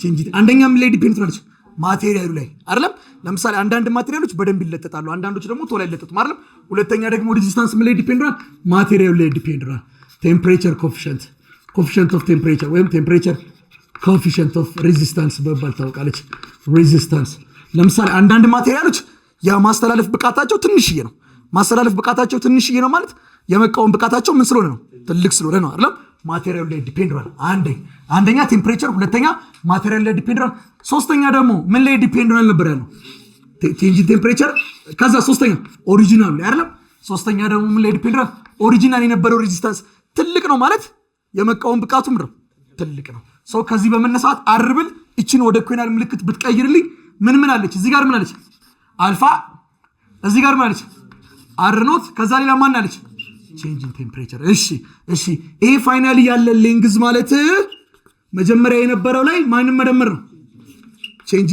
A: ቼንጅ ኔል። አንደኛ ምን ላይ ዲፔንድ ናቸው? ማቴሪያሉ ላይ አይደለም? ለምሳሌ አንዳንድ ማቴሪያሎች በደንብ ይለጠጣሉ፣ አንዳንዶች ደግሞ ቶሎ አይለጠጡም አይደለም? ሁለተኛ ደግሞ ሬዚስታንስ ምን ላይ ዲፔንድ ናል? ማቴሪያሉ ላይ ዲፔንድ ናል። ቴምፕሬቸር ኮኤፊሺየንት ኦፍ ቴምፕሬቸር ወይም ቴምፕሬቸር ኮኤፊሺየንት ኦፍ ሬዚስታንስ በመባል ታወቃለች። ሬዚስታንስ ለምሳሌ አንዳንድ ማቴሪያሎች የማስተላለፍ ብቃታቸው ትንሽዬ ነው። ማስተላለፍ ብቃታቸው ትንሽዬ ነው ማለት የመቃወም ብቃታቸው ምን ስለሆነ ነው? ትልቅ ስለሆነ ነው አይደል? ማቴሪያል ላይ ዲፔንድ ነው። አንደኛ ቴምፕሬቸር፣ ሁለተኛ ማቴሪያል ላይ ዲፔንድ ነው። ሶስተኛ ደግሞ ምን ላይ ዲፔንድ ነው ነበር ያለው? ቼንጅ ቴምፕሬቸር። ከዛ ሶስተኛ ኦሪጂናል ላይ አይደል? ሶስተኛ ደግሞ ምን ላይ ዲፔንድ ነው? ኦሪጂናል የነበረው ሬዚስታንስ ትልቅ ነው ማለት የመቃወም ብቃቱ ምንድነው? ትልቅ ነው። ሰው ከዚህ በመነሳት አርብል እቺን ወደ ኮይናል ምልክት ብትቀይርልኝ ምን አለች? እዚህ ጋር ምን አለች? አልፋ። እዚህ ጋር ምን አለች? አር ኖት። ከዛ ሌላ ማን አለች? ቼንጅ ኢን ቴምፕሬቸር። እሺ ይሄ ፋይናሊ ያለ ሌንግዝ ማለት መጀመሪያ የነበረው ላይ ማንም መደመር ነው ቼንጅ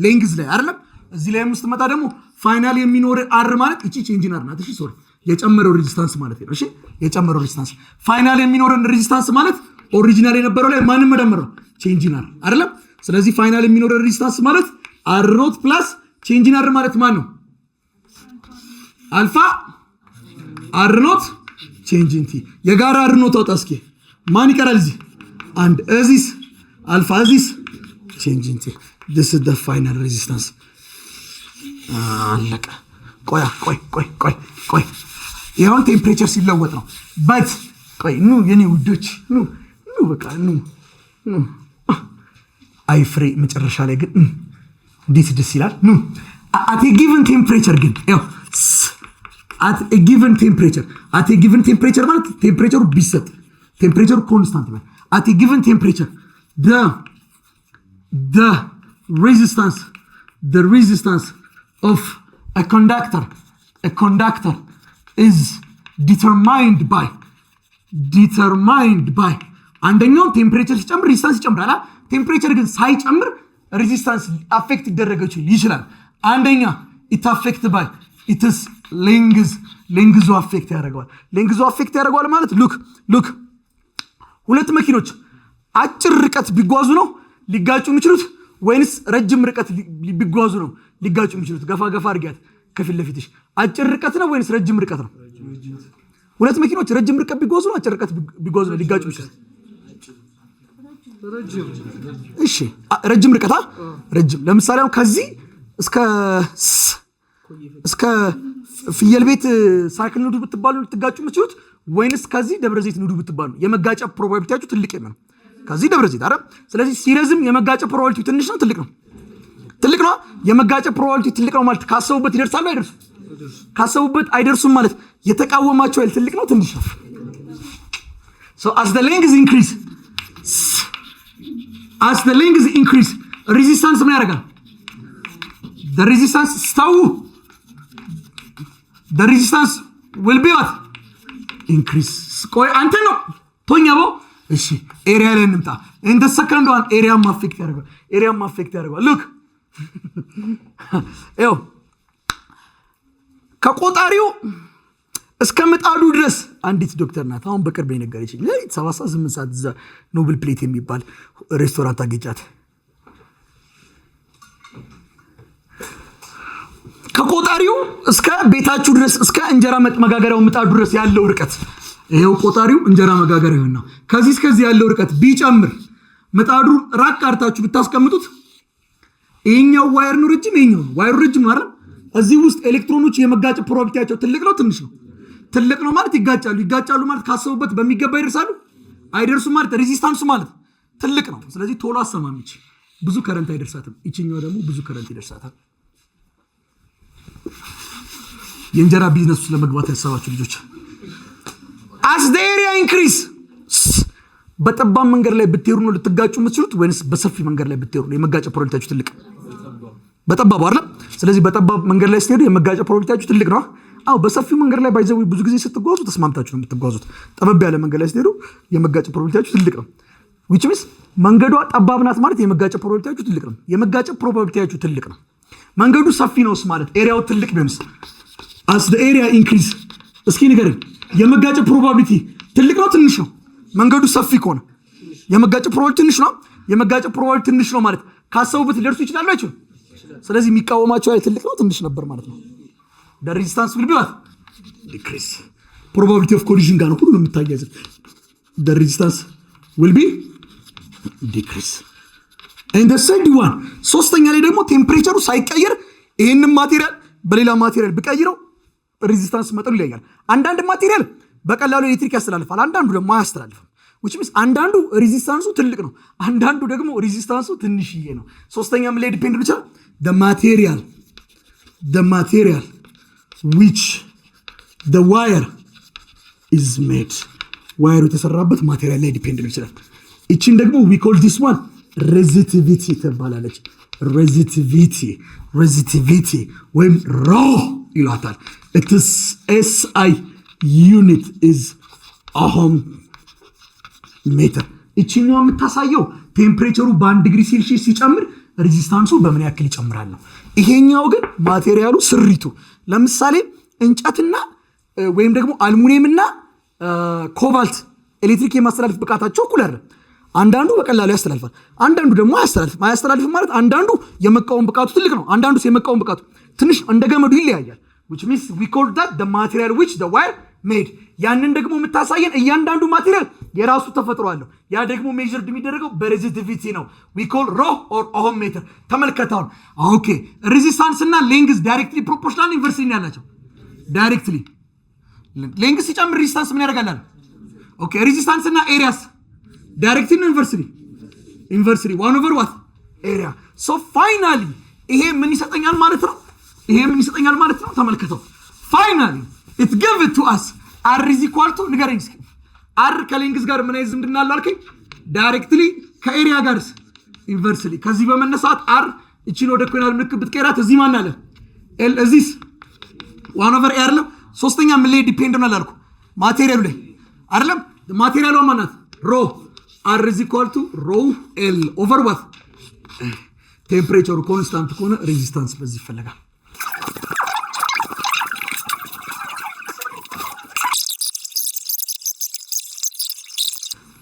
A: ሌንግዝ ላይ አይደለም። እዚህ ላይ የምትመጣ ደግሞ ፋይናል የሚኖር አር ማለት እቺ ቼንጅ ኢን አር ናት። እሺ ሶሪ የጨመረው ሬዚስታንስ ማለት ነው። እሺ የጨመረው ሬዚስታንስ ፋይናል የሚኖረን ሬዚስታንስ ማለት ኦሪጂናል የነበረው ላይ ማንም መደመር ነው ቼንጅ ኢን አር አይደለም። ስለዚህ ፋይናል የሚኖረን ሬዚስታንስ ማለት አር ኖት ፕላስ ቼንጅ ኢን አር ማለት ማን ነው? አልፋ አር ኖት ቼንጅ ኢን ቲ። የጋራ አር ኖት አውጣ እስኪ ማን ይቀራል? እዚህ አንድ እዚስ አልፋ እዚስ ቼንጅ ኢን ቲ። this is the final resistance። አለቀ። ቆይ ይሄውን ቴምፕሬቸር ሲለወጥ ነው። በት ቆይ ኑ የኔ ውዶች ኑ በቃ ኑ አይ ፍሬ መጨረሻ ላይ ግን እንዴት ደስ ይላል። ኑ at a given temperature ግን ያው at a given temperature ማለት ቴምፕሬቸሩ ቢሰጥ ቴምፕሬቸሩ ኮንስታንት ነው። at a given temperature the resistance of a conductor is determined by አንደኛው ቴምፕሬቸር ሲጨምር ሬዚስታንስ ይጨምራል። ቴምፕሬቸር ግን ሳይጨምር ሬዚስታንስ አፌክት ይችላል። አንደኛ it affected by its ሌንግዙ አፌክት ያደርገዋል ማለት ሉክ ሁለት መኪኖች አጭር ርቀት ቢጓዙ ነው ሊጋጩ የሚችሉት ወይንስ ረጅም ርቀት ቢጓዙ ነው ሊጋጩ የሚችሉት? ገፋ አድርጊያት ከፊት ለፊትሽ። አጭር ርቀት ነው ወይንስ ረጅም ርቀት ነው? ሁለት መኪኖች ረጅም ርቀት ቢጓዙ ነው አጭር ርቀት ቢጓዙ ነው ሊጋጩ የሚችሉት? እሺ ረጅም ርቀት ረጅም። ለምሳሌ አሁን ከዚህ እስከ ፍየል ቤት ሳይክል ንዱ ብትባሉ ልትጋጩ የምትችሉት ወይንስ ከዚህ ደብረ ዘይት ንዱ ብትባሉ? የመጋጫ ፕሮባቢሊቲያችሁ ትልቅ ነው ከዚህ ደብረ ዘይት አይደል? ስለዚህ ሲረዝም የመጋጫ ፕሮባቢሊቲ ትንሽ ነው ትልቅ ነው? የመጋጫ ፕሮባቢሊቲ ትልቅ ነው ማለት ካሰቡበት ይደርሳሉ አይደርሱም? ካሰቡበት አይደርሱም ማለት የተቃወማቸው ኃይል ትልቅ ነው ትንሽ ነው? so as the length increase resistance ምን ያደርጋል? the resistance will be what? increase። ቆይ አንተ ነው ቶኛቦ። እሺ ኤሪያ ላይ እንምጣ። in the second one ኤሪያ ማፌክት ያደርጋል። look ይኸው ከቆጣሪው እስከ ምጣዱ ድረስ አንዲት ዶክተር ናት አሁን በቅርብ የነገረችኝ። ለሊት 7-8 ሰዓት እዛ ኖብል ፕሌት የሚባል ሬስቶራንት አገኛት። ከቆጣሪው እስከ ቤታችሁ ድረስ እስከ እንጀራ መጋገሪያው ምጣዱ ድረስ ያለው ርቀት ይሄው ቆጣሪው እንጀራ መጋገሪያው ነው። ከዚህ እስከዚህ ያለው ርቀት ቢጨምር ምጣዱ ራቅ አርታችሁ ብታስቀምጡት ይሄኛው ዋየር ነው ረጅም፣ ይሄኛው ዋየሩ ረጅም ነው አይደል? እዚህ ውስጥ ኤሌክትሮኖች የመጋጨት ፕሮባቢሊቲያቸው ትልቅ ነው ትንሽ ነው? ትልቅ ነው ማለት ይጋጫሉ ማለት ካሰቡበት በሚገባ ይደርሳሉ አይደርሱም ማለት ሬዚስታንሱ ማለት ትልቅ ነው። ስለዚህ ቶሎ አሰማምጪ ብዙ ከረንት አይደርሳትም። ይችኛው ደግሞ ብዙ ከረንት ይደርሳታል። የእንጀራ ቢዝነስ ውስጥ ለመግባት ያሰባችሁ ልጆች as the area increase በጠባብ መንገድ ላይ ብትሄዱ ነው ልትጋጩ የምትችሉት ወይንስ በሰፊ መንገድ ላይ ብትሄዱ ነው የመጋጨት ፕሮባቢሊቲያችሁ ትልቅ? በጠባብ አይደል? ስለዚህ በጠባብ መንገድ ላይ ስትሄዱ የመጋጨት ፕሮባቢሊቲያችሁ ትልቅ ነው። በሰፊው መንገድ ላይ ባይዘው ብዙ ጊዜ ስትጓዙ ተስማምታችሁ ነው የምትጓዙት። ጠበብ ያለ መንገድ ላይ ስትሄዱ የመጋጨት ፕሮባቢሊቲያችሁ ትልቅ ነው። which means መንገዷ ጠባብ ናት ማለት የመጋጨት ፕሮባቢሊቲያችሁ ትልቅ ነው። የመጋጨት ፕሮባቢሊቲያችሁ ትልቅ ነው። መንገዱ ሰፊ ነውስ ማለት ኤሪያው ትልቅ ቢሆንስ? as the area increase እስኪ ንገረኝ፣ የመጋጨት ፕሮባቢሊቲ ትልቅ ነው ትንሽ ነው? መንገዱ ሰፊ ከሆነ የመጋጨት ፕሮባቢሊቲ ትንሽ ነው። የመጋጨት ፕሮባቢሊቲ ትንሽ ነው ማለት ካሰቡበት ሊደርሱ ይችላሉ አይችሉም? ስለዚህ የሚቃወማቸው ኃይል ትልቅ ነው ትንሽ ነበር ማለት ነው። the resistance will be what? decrease። probability of collision ጋር ነው ሁሉ የምታያይዘው። the resistance will be decrease and the third one ሶስተኛ ላይ ደግሞ ቴምፕሬቸሩ ሳይቀየር ይሄንን ማቴሪያል በሌላ ማቴሪያል ብቀይረው ሬዚስታንስ መጠኑ ይለያል። አንዳንድ ማቴሪያል በቀላሉ ኤሌክትሪክ ያስተላልፋል፣ አንዳንዱ ደግሞ አያስተላልፍም። which means አንዳንዱ ሬዚስታንሱ ትልቅ ነው፣ አንዳንዱ ደግሞ ሬዚስታንሱ ትንሽዬ ነው። ሶስተኛም ላይ ዲፔንድ ብቻ the material which the wire is made ዋየሩ የተሰራበት ማቴሪያል ላይ ዲፔንድ ይችላል። እቺን ደግሞ we call this one resistivity ትባላለች። resistivity ወይም ሮ ይሏታል። it is SI unit is ohm meter። እቺኛው የምታሳየው ቴምፕሬቸሩ በ1 ዲግሪ ሴልሺየስ ሲጨምር ሬዚስታንሱ በምን ያክል ይጨምራል ነው። ይሄኛው ግን ማቴሪያሉ ስሪቱ ለምሳሌ እንጨትና ወይም ደግሞ አልሙኒየምና ኮባልት ኤሌክትሪክ የማስተላለፍ ብቃታቸው እኩል አይደለም። አንዳንዱ በቀላሉ ያስተላልፋል፣ አንዳንዱ ደግሞ አያስተላልፍም። ማለት አንዳንዱ የመቃወም ብቃቱ ትልቅ ነው፣ አንዳንዱ የመቃወም ብቃቱ ትንሽ እንደ ገመዱ ይለያያል። which means we call that the material which the wire made። ያንን ደግሞ የምታሳየን እያንዳንዱ ማቴሪያል የራሱ ተፈጥሮ አለው። ያ ደግሞ ሜዠርድ የሚደረገው በሬዚስቲቪቲ ነው። we call rho or ohm meter። ተመልከታው። ኦኬ ሬዚስታንስ እና ሌንግዝ ዳይሬክትሊ ፕሮፖርሽናል ኢንቨርስሊ ያላቸው። ዳይሬክትሊ ሌንግዝ ሲጨምር ሬዚስታንስ ምን ያደርጋል? ኦኬ ሬዚስታንስ እና ኤሪያስ ዳይሬክትሊ ነው ኢንቨርስሊ 1 over what ኤሪያ። ሶ ፋይናሊ ይሄ ምን ይሰጠኛል ማለት ነው? ተመልከተው። ፋይናሊ it give it to us r is equal to ንገረኝ እስኪ r ከሌንግዝ ጋር ምን አይነት ዝምድና አለው አልከኝ? ዳይሬክትሊ ከኤሪያ ጋርስ ኢንቨርስሊ። ከዚህ በመነሳት r እቺን ወደ ኮይናል ምልክት ብትቀይራት እዚህ ማን አለ? l እዚህስ 1 over a አይደለም። ሶስተኛ ምን ላይ ዲፔንድ ነው አላልኩ? ማቴሪያሉ ላይ አይደለም። ማቴሪያሉ ማናት? ሮ r is equal to rho l over what ቴምፕሬቸሩ ኮንስታንት ከሆነ ሬዚስታንስ በዚህ ይፈለጋል።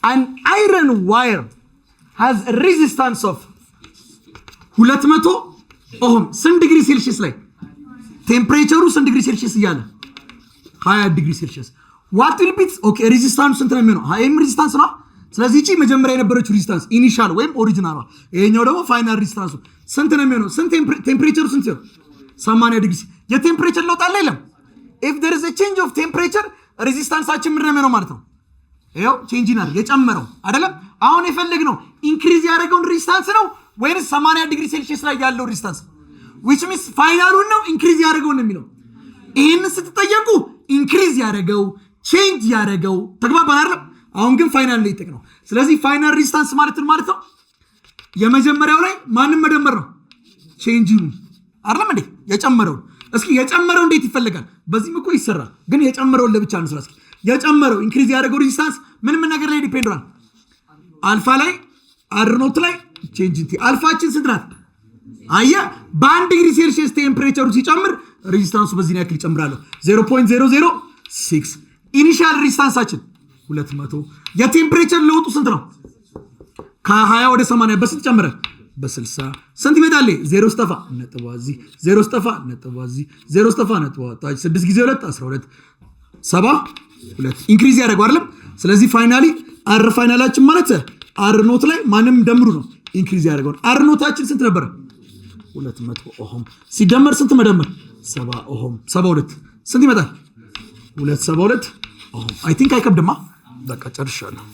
A: An iron wire has a resistance of 200 ohm ስንት ዲግሪ ሴልሺየስ ላይ ቴምፕሬቸሩ ስንት ዲግሪ ሴልሺየስ እያለ 20 ዲግሪ ሴልሺየስ what will be okay ሬዚስታንሱ ስንት ነው የሚሆነው? ሃይም ሬዚስታንስ ነው። ስለዚህ እቺ መጀመሪያ የነበረችው ሬዚስታንስ ኢኒሻል ወይም ኦሪጂናል ነው። ይሄኛው ደግሞ ፋይናል ሬዚስታንሱ ስንት ነው የሚሆነው? ስንት ቴምፕሬቸሩ ስንት ነው? 80 ዲግሪ። የቴምፕሬቸር ለውጥ አለ የለም? if there is a change of temperature ሬዚስታንሳችን ምን ነው የሚሆነው ማለት ነው? ይሄው ቼንጅ ይናል የጨመረው አይደለም። አሁን የፈለግነው ኢንክሪዝ ያደረገውን ሬዚስታንስ ነው ወይስ 80 ዲግሪ ሴልሺየስ ላይ ያለው ሬዚስታንስ? which means ፋይናሉን ነው ኢንክሪዝ ያደረገው ነው የሚለው። ይሄን ስትጠየቁ ኢንክሪዝ ያደረገው ቼንጅ ያደረገው ተግባባን አይደል? አሁን ግን ፋይናል ላይ ነው። ስለዚህ ፋይናል ሬዚስታንስ ማለት ነው የመጀመሪያው ላይ ማንም መደመር ነው ቼንጅን አይደለም እንዴ? የጨመረው እስኪ የጨመረው እንዴት ይፈልጋል? በዚህም እኮ ይሰራል፣ ግን የጨመረው ለብቻ ነው። ስለዚህ የጨመረው ኢንክሪዝ ያደረገው ሬዚስታንስ ምን ነገር ላይ ዲፔንድ ነው? አልፋ ላይ አር ኖት ላይ ቼንጅ እንት አልፋችን ስንት ናት? አያ በ1 ዲግሪ ሴልሺየስ ቴምፕሬቸሩ ሲጨምር ሬዚስታንሱ በዚህ ያክል ይጨምራል። 0.006 ኢኒሻል ሬዚስታንሳችን 200። የቴምፕሬቸር ለውጡ ስንት ነው? ከ20 ወደ 80 በስንት ጨመረ? በ60። ስንት ይመጣል? 0 ስጠፋ ነጥብ እዚህ 0 ስጠፋ ነጥብ እዚህ 0 ስጠፋ ነጥብ ታች 6 ጊዜ 2 12 72 ኢንክሪዝ ያደርገው አይደለም። ስለዚህ ፋይናሊ አር ፋይናላችን ማለት አር ኖት ላይ ማንም ደምሩ ነው ኢንክሪዝ ያደርገው። አር ኖታችን ስንት ነበር? 200 ኦህም ሲደመር ስንት መደመር? 70 ኦህም 72 ስንት ይመጣል? 272 ኦህም። አይ ቲንክ አይከብድማ። በቃ ጨርሻለሁ።